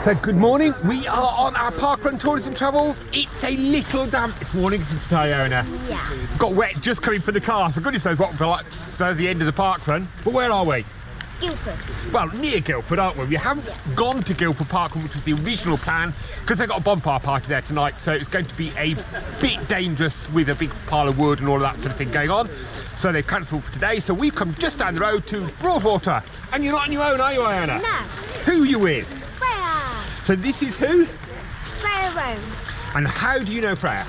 So good morning, we are on our parkrun tourism travels. It's a little damp this morning, isn't it, Iona? Yeah. Got wet just coming from the car, so goodness knows what we'll be like at the end of the parkrun. But where are we? Guildford. Well, near Guildford, aren't we? We haven't gone to Guildford Parkrun, which was the original plan, because they've got a bonfire party there tonight, so it's going to be a bit dangerous with a big pile of wood and all of that sort of thing going on. So they've cancelled for today, so we've come just down the road to Broadwater. And you're not on your own, are you, Iona? No. Who are you with? Freya. So this is who? Freya Rome. And how do you know Freya?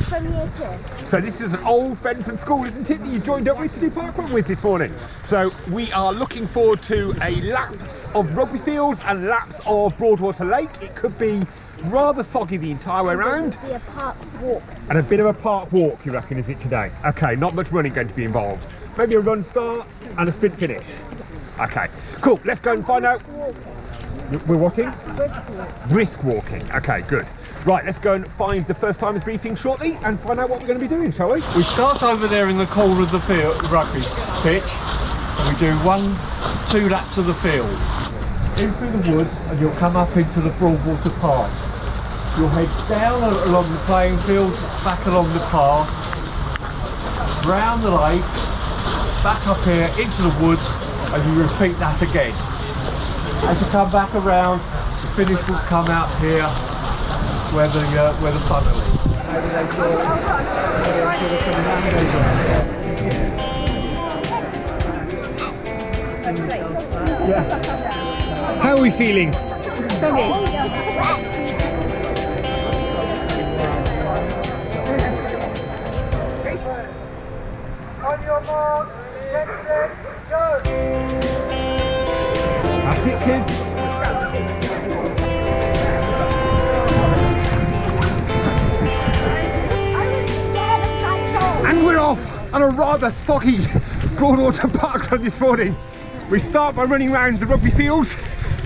From year 2. So this is an old friend from school, isn't it, that you joined up with to do parkrun with this morning? So we are looking forward to a laps of rugby fields and laps of Broadwater Lake. It could be rather soggy the entire way around. Be a park walk. And a bit of a park walk, you reckon, is it today? Okay, not much running going to be involved. Maybe a run start and a sprint finish. Okay, cool. Let's go and find out. We're walking? Brisk walk. Brisk walking. Okay, good. Right, let's go and find the first timers briefing shortly and find out what we're going to be doing, shall we? We start over there in the corner of the field, rugby pitch, and we do 2 laps of the field. In through the woods, and you'll come up into the Broadwater path. You'll head down along the playing field, back along the path, round the lake, back up here into the woods, and you repeat that again. As you come back around, the finish will come out here where the funnel is. Yeah. How are we feeling? On your mark, get set, go! That's it, kids. And we're off on a rather soggy Broadwater parkrun this morning. We start by running around the rugby fields,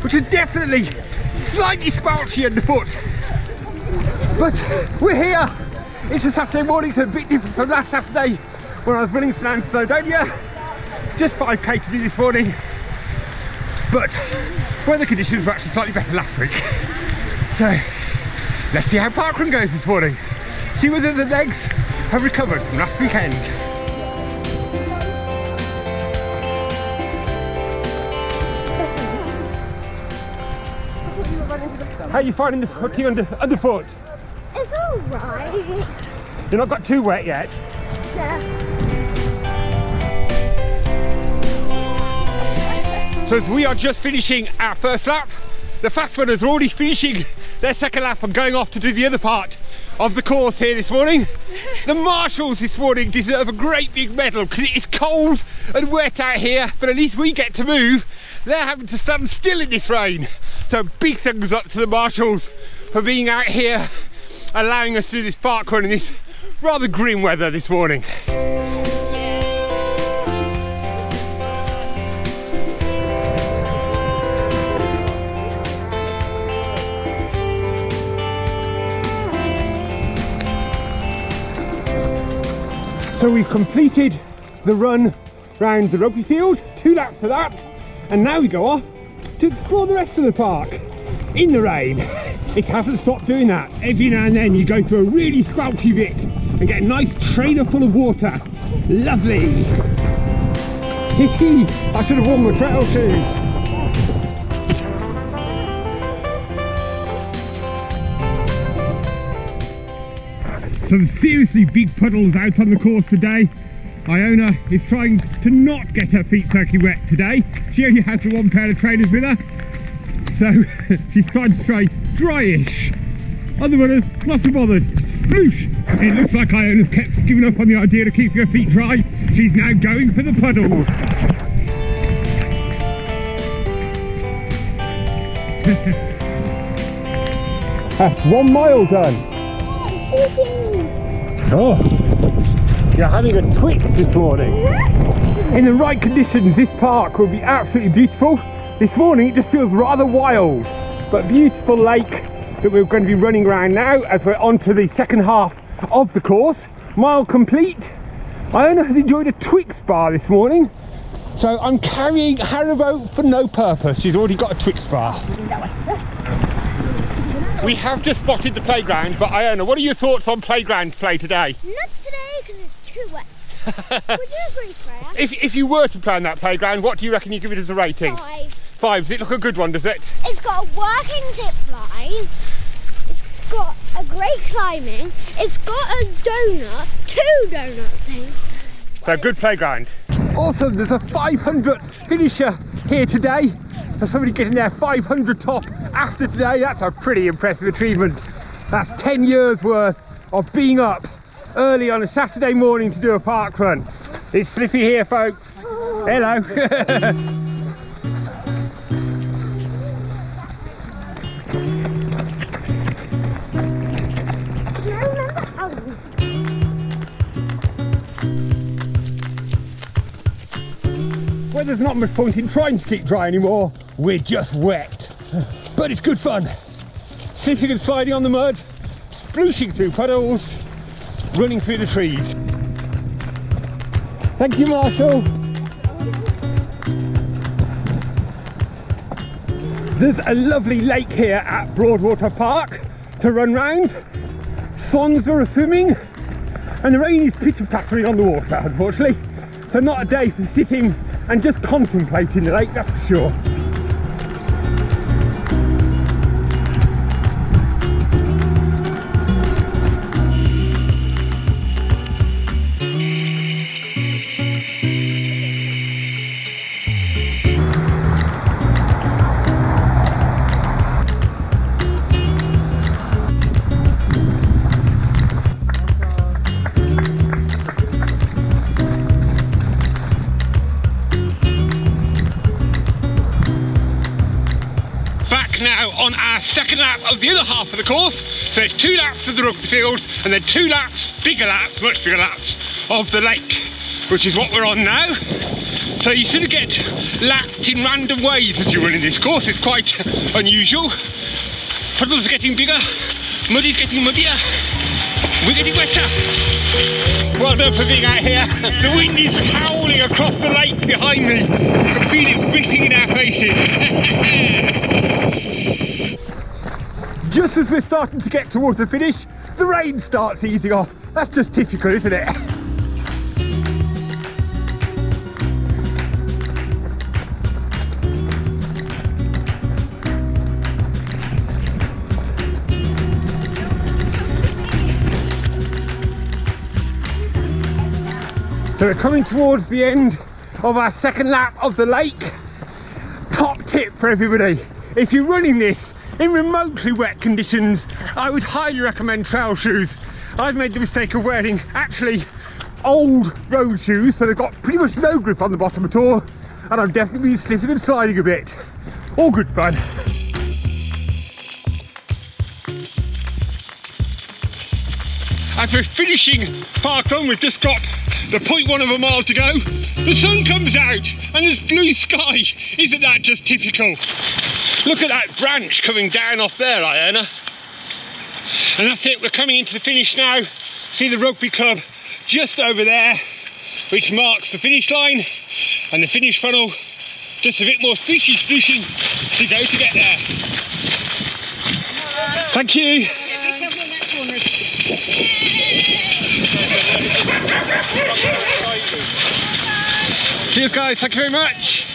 which are definitely slightly squelchy underfoot. But we're here. It's a Saturday morning, so a bit different from last Saturday when I was running St Snowdonia. Just 5k to do this morning. But weather conditions were actually slightly better last week. So let's see how parkrun goes this morning. See whether the legs have recovered from last weekend. How are you finding the footing underfoot? It's alright. You've not got too wet yet? Yeah. So as we are just finishing our first lap, the fast runners are already finishing their second lap and going off to do the other part of the course here this morning. The marshals this morning deserve a great big medal because it is cold and wet out here, but at least we get to move. They're having to stand still in this rain. So big thumbs up to the marshals for being out here, allowing us to do this parkrun in this rather grim weather this morning. So we've completed the run round the rugby field, 2 laps of that, and now we go off to explore the rest of the park in the rain. It hasn't stopped doing that. Every now and then you go through a really squelchy bit and get a nice trainer full of water. Lovely. I should have worn my trail shoes. Some seriously big puddles out on the course today. Iona is trying to not get her feet soaking wet today. She only has the 1 pair of trainers with her, so she's trying to stay dryish. Other runners, not so bothered. Sploosh! It looks like Iona's kept giving up on the idea of keeping her feet dry. She's now going for the puddles. That's 1 mile done. Oh, you're having a Twix this morning. In the right conditions, this park will be absolutely beautiful. This morning it just feels rather wild, but beautiful lake that we're going to be running around now as we're on to the second half of the course. Mile complete. Iona has enjoyed a Twix bar this morning, so I'm carrying Haribo for no purpose. She's already got a Twix bar. We have just spotted the playground, but Iona, what are your thoughts on playground play today? Not today because it's too wet. Would you agree, Freya? If you were to play on that playground, what do you reckon you give it as a rating? 5. 5. Does it look a good one, does it? It's got a working zip line. It's got a great climbing. It's got a donut, 2 donut things. So good playground. Awesome, there's a 500th finisher here today. So somebody getting their 500 top after today, that's a pretty impressive achievement. That's 10 years worth of being up early on a Saturday morning to do a park run. It's Slippy here, folks. Hello. Do you remember how? Well, there's not much point in trying to keep dry anymore. We're just wet. But it's good fun. Slipping and sliding on the mud, splooshing through puddles, running through the trees. Thank you, Marshall. There's a lovely lake here at Broadwater Park to run round. Swans are swimming, and the rain is pitter-pattering on the water, unfortunately. So not a day for sitting and just contemplating the lake, that's for sure. Now on our second lap of the other half of the course, so it's 2 laps of the rugby field and then 2 laps, much bigger laps of the lake, which is what we're on now. So you sort of get lapped in random ways as you run in this course. It's quite unusual. Puddles are getting bigger, muddy's getting muddier, we're getting wetter. Well done for being out here. The wind is howling across the lake behind me. You can feel it ripping in our faces. Just as we're starting to get towards the finish, the rain starts easing off. That's just typical, isn't it? So we're coming towards the end of our second lap of the lake. Top tip for everybody: if you're running this in remotely wet conditions, I would highly recommend trail shoes. I've made the mistake of wearing actually old road shoes, so they've got pretty much no grip on the bottom at all, and I've definitely been slipping and sliding a bit. All good fun. After finishing parkrun, we've just got the 0.1 of a mile to go. The sun comes out and there's blue sky. Isn't that just typical? Look at that branch coming down off there, Iona. And that's it, we're coming into the finish now. See the rugby club just over there, which marks the finish line, and the finish funnel just a bit more splooshing to go to get there. Thank you. Cheers guys, thank you very much.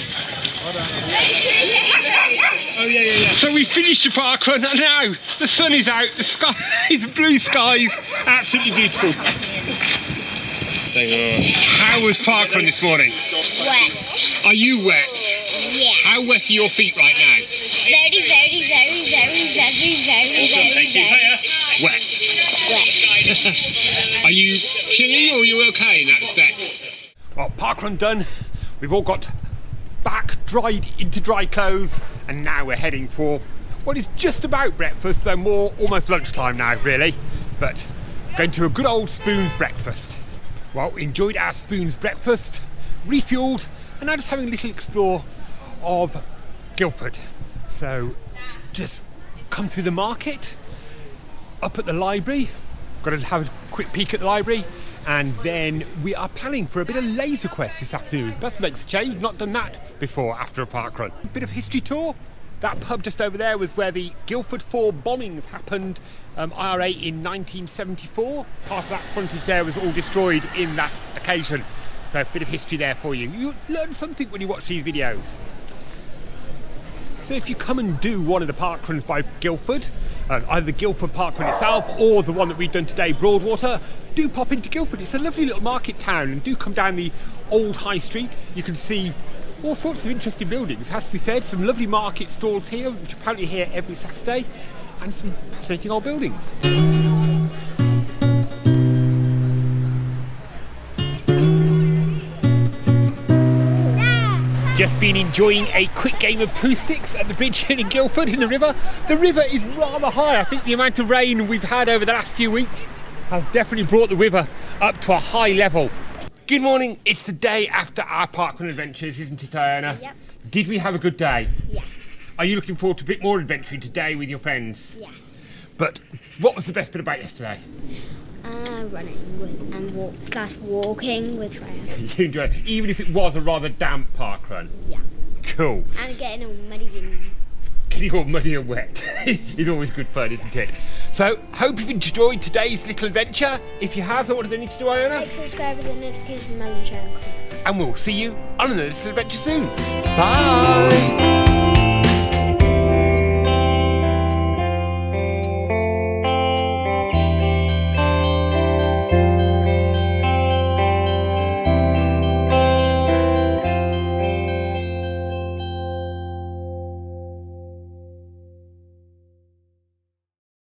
Oh yeah. So we finished the parkrun and now the sun is out, the sky is blue skies, absolutely beautiful. How was parkrun this morning? Wet. Are you wet? Yeah. How wet are your feet right now? Very. Awesome, thank you. Wet. Are you chilly or are you okay in that respect? Well, parkrun done. We've all got back dried into dry clothes, and now we're heading for what is just about breakfast, though more almost lunchtime now really, but going to a good old Spoon's breakfast. Well, we enjoyed our Spoon's breakfast, refueled, and now just having a little explore of Guildford. So just come through the market, up at the library, got to have a quick peek at the library, and then we are planning for a bit of laser quest this afternoon. That makes a change, not done that before after a parkrun. A bit of history tour, That pub just over there was where the Guildford 4 bombings happened, IRA in 1974. Part of that frontage there was all destroyed in that occasion. So a bit of history there for you. You learn something when you watch these videos. So if you come and do one of the parkruns by Guildford, either the Guildford parkrun itself or the one that we've done today, Broadwater, do pop into Guildford. It's a lovely little market town, and do come down the old high street. You can see all sorts of interesting buildings, has to be said. Some lovely market stalls here, which apparently here every Saturday, and some fascinating old buildings. Just been enjoying a quick game of poo sticks at the bridge here in Guildford in the river. The river is rather high. I think the amount of rain we've had over the last few weeks has definitely brought the river up to a high level. Good morning. It's the day after our parkrun adventures, isn't it, Iona? Yep. Did we have a good day? Yes. Are you looking forward to a bit more adventuring today with your friends? Yes. But what was the best bit about yesterday? Running with and walking with Freya. You enjoyed it, even if it was a rather damp parkrun? Yeah. Cool. And getting all muddy and... Getting all muddy and wet is always good fun, isn't it? So, hope you've enjoyed today's little adventure. If you have, then what do they need to do, Iona? Like, subscribe with the notification bell and share and comment. And we'll see you on another little adventure soon. Bye!